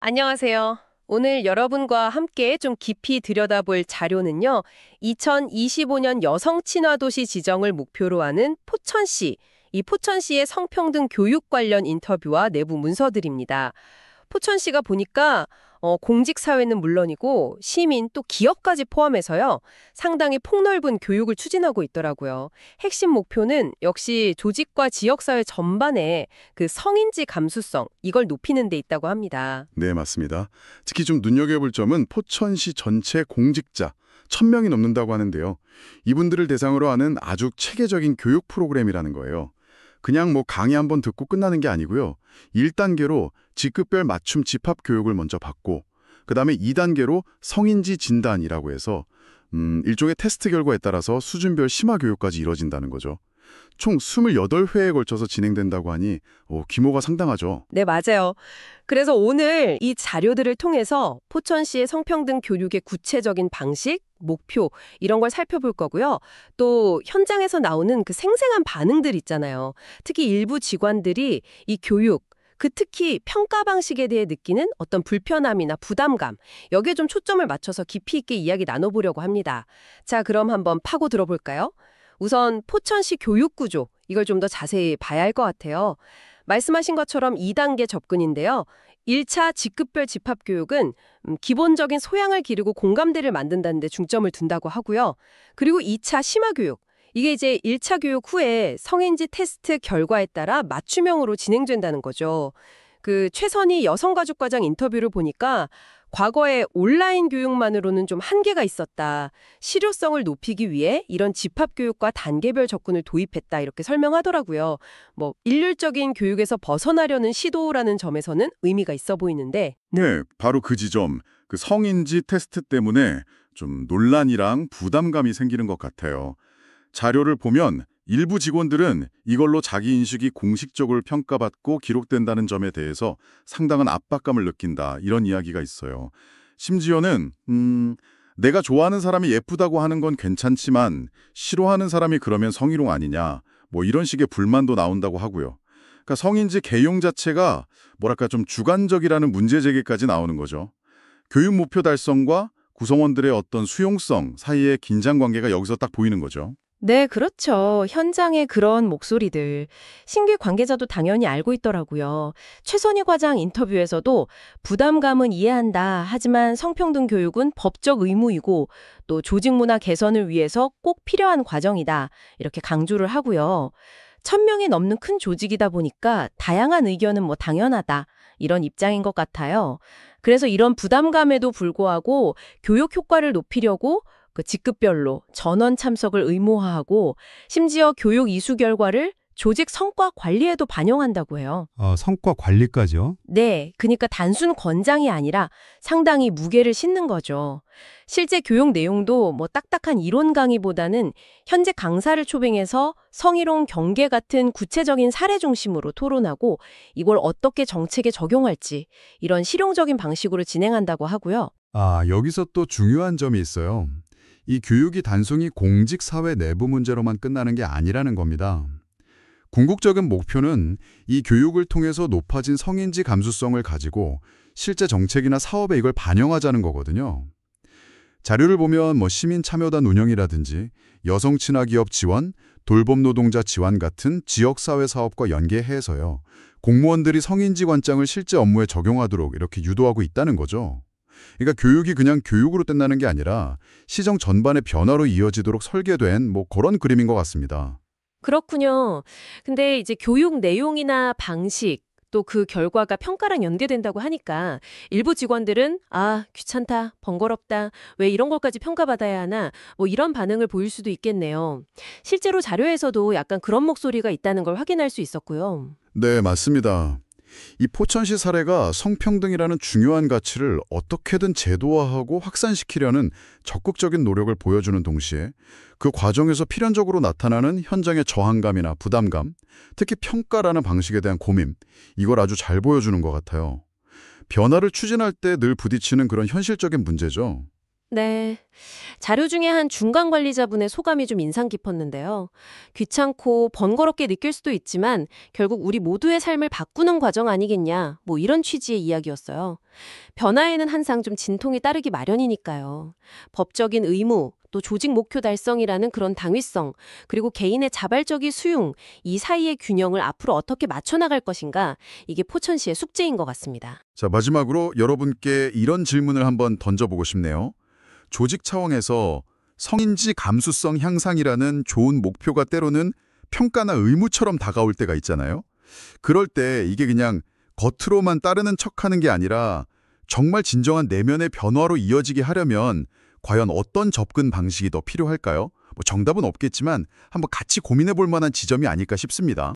안녕하세요. 오늘 여러분과 함께 좀 깊이 들여다볼 자료는요, 2025년 여성 친화 도시 지정을 목표로 하는 포천시, 이 포천시의 성평등 교육 관련 인터뷰와 내부 문서들입니다. 포천시가 보니까 공직사회는 물론이고 시민 또 기업까지 포함해서요. 상당히 폭넓은 교육을 추진하고 있더라고요. 핵심 목표는 역시 조직과 지역사회 전반에 그 성인지 감수성 이걸 높이는 데 있다고 합니다. 네, 맞습니다. 특히 좀 눈여겨볼 점은 포천시 전체 공직자 1,000명이 넘는다고 하는데요. 이분들을 대상으로 하는 아주 체계적인 교육 프로그램이라는 거예요. 그냥 뭐 강의 한번 듣고 끝나는 게 아니고요. 1단계로 직급별 맞춤 집합 교육을 먼저 받고 그다음에 2단계로 성인지 진단이라고 해서 일종의 테스트 결과에 따라서 수준별 심화 교육까지 이뤄진다는 거죠. 총 28회에 걸쳐서 진행된다고 하니 규모가 상당하죠. 네, 맞아요. 그래서 오늘 이 자료들을 통해서 포천시의 성평등 교육의 구체적인 방식, 목표 이런 걸 살펴볼 거고요. 또 현장에서 나오는 그 생생한 반응들 있잖아요. 특히 일부 직원들이 이 교육, 특히 평가 방식에 대해 느끼는 어떤 불편함이나 부담감, 여기에 좀 초점을 맞춰서 깊이 있게 이야기 나눠보려고 합니다. 자, 그럼 한번 파고 들어볼까요? 우선 포천시 교육 구조, 이걸 좀 더 자세히 봐야 할 것 같아요. 말씀하신 것처럼 2단계 접근인데요. 1차 직급별 집합교육은 기본적인 소양을 기르고 공감대를 만든다는 데 중점을 둔다고 하고요. 그리고 2차 심화교육, 이게 이제 1차 교육 후에 성인지 테스트 결과에 따라 맞춤형으로 진행된다는 거죠. 그 최선희 여성가족과장 인터뷰를 보니까 과거에 온라인 교육만으로는 좀 한계가 있었다. 실효성을 높이기 위해 이런 집합교육과 단계별 접근을 도입했다. 이렇게 설명하더라고요. 뭐 일률적인 교육에서 벗어나려는 시도라는 점에서는 의미가 있어 보이는데 네, 바로 그 지점, 그 성인지 테스트 때문에 좀 논란이랑 부담감이 생기는 것 같아요. 자료를 보면 일부 직원들은 이걸로 자기 인식이 공식적으로 평가받고 기록된다는 점에 대해서 상당한 압박감을 느낀다, 이런 이야기가 있어요. 심지어는 내가 좋아하는 사람이 예쁘다고 하는 건 괜찮지만 싫어하는 사람이 그러면 성희롱 아니냐, 뭐 이런 식의 불만도 나온다고 하고요. 그러니까 성인지 개용 자체가 뭐랄까 좀 주관적이라는 문제 제기까지 나오는 거죠. 교육 목표 달성과 구성원들의 어떤 수용성 사이의 긴장 관계가 여기서 딱 보이는 거죠. 네, 그렇죠. 현장의 그런 목소리들. 신규 관계자도 당연히 알고 있더라고요. 최선희 과장 인터뷰에서도 부담감은 이해한다. 하지만 성평등 교육은 법적 의무이고 또 조직 문화 개선을 위해서 꼭 필요한 과정이다. 이렇게 강조를 하고요. 1,000명이 넘는 큰 조직이다 보니까 다양한 의견은 뭐 당연하다. 이런 입장인 것 같아요. 그래서 이런 부담감에도 불구하고 교육 효과를 높이려고 그 직급별로 전원 참석을 의무화하고 심지어 교육 이수 결과를 조직 성과 관리에도 반영한다고 해요. 성과 관리까지요? 네, 그러니까 단순 권장이 아니라 상당히 무게를 싣는 거죠. 실제 교육 내용도 뭐 딱딱한 이론 강의보다는 현재 강사를 초빙해서 성희롱 경계 같은 구체적인 사례 중심으로 토론하고 이걸 어떻게 정책에 적용할지 이런 실용적인 방식으로 진행한다고 하고요. 여기서 또 중요한 점이 있어요. 이 교육이 단순히 공직 사회 내부 문제로만 끝나는 게 아니라는 겁니다. 궁극적인 목표는 이 교육을 통해서 높아진 성인지 감수성을 가지고 실제 정책이나 사업에 이걸 반영하자는 거거든요. 자료를 보면 뭐 시민 참여단 운영이라든지 여성 친화 기업 지원, 돌봄 노동자 지원 같은 지역사회 사업과 연계해서요. 공무원들이 성인지 관장을 실제 업무에 적용하도록 이렇게 유도하고 있다는 거죠. 그러니까 교육이 그냥 교육으로 끝나는 게 아니라 시정 전반의 변화로 이어지도록 설계된 뭐 그런 그림인 것 같습니다. 그렇군요. 근데 이제 교육 내용이나 방식, 또 그 결과가 평가랑 연계된다고 하니까 일부 직원들은 귀찮다, 번거롭다, 왜 이런 것까지 평가받아야 하나, 뭐 이런 반응을 보일 수도 있겠네요. 실제로 자료에서도 약간 그런 목소리가 있다는 걸 확인할 수 있었고요. 네, 맞습니다. 이 포천시 사례가 성평등이라는 중요한 가치를 어떻게든 제도화하고 확산시키려는 적극적인 노력을 보여주는 동시에 그 과정에서 필연적으로 나타나는 현장의 저항감이나 부담감, 특히 평가라는 방식에 대한 고민, 이걸 아주 잘 보여주는 것 같아요. 변화를 추진할 때 늘 부딪히는 그런 현실적인 문제죠. 네. 자료 중에 한 중간 관리자분의 소감이 좀 인상 깊었는데요. 귀찮고 번거롭게 느낄 수도 있지만 결국 우리 모두의 삶을 바꾸는 과정 아니겠냐, 뭐 이런 취지의 이야기였어요. 변화에는 항상 좀 진통이 따르기 마련이니까요. 법적인 의무, 또 조직 목표 달성이라는 그런 당위성, 그리고 개인의 자발적인 수용, 이 사이의 균형을 앞으로 어떻게 맞춰나갈 것인가, 이게 포천시의 숙제인 것 같습니다. 자, 마지막으로 여러분께 이런 질문을 한번 던져보고 싶네요. 조직 차원에서 성인지 감수성 향상이라는 좋은 목표가 때로는 평가나 의무처럼 다가올 때가 있잖아요. 그럴 때 이게 그냥 겉으로만 따르는 척하는 게 아니라 정말 진정한 내면의 변화로 이어지게 하려면 과연 어떤 접근 방식이 더 필요할까요? 정답은 없겠지만 한번 같이 고민해 볼 만한 지점이 아닐까 싶습니다.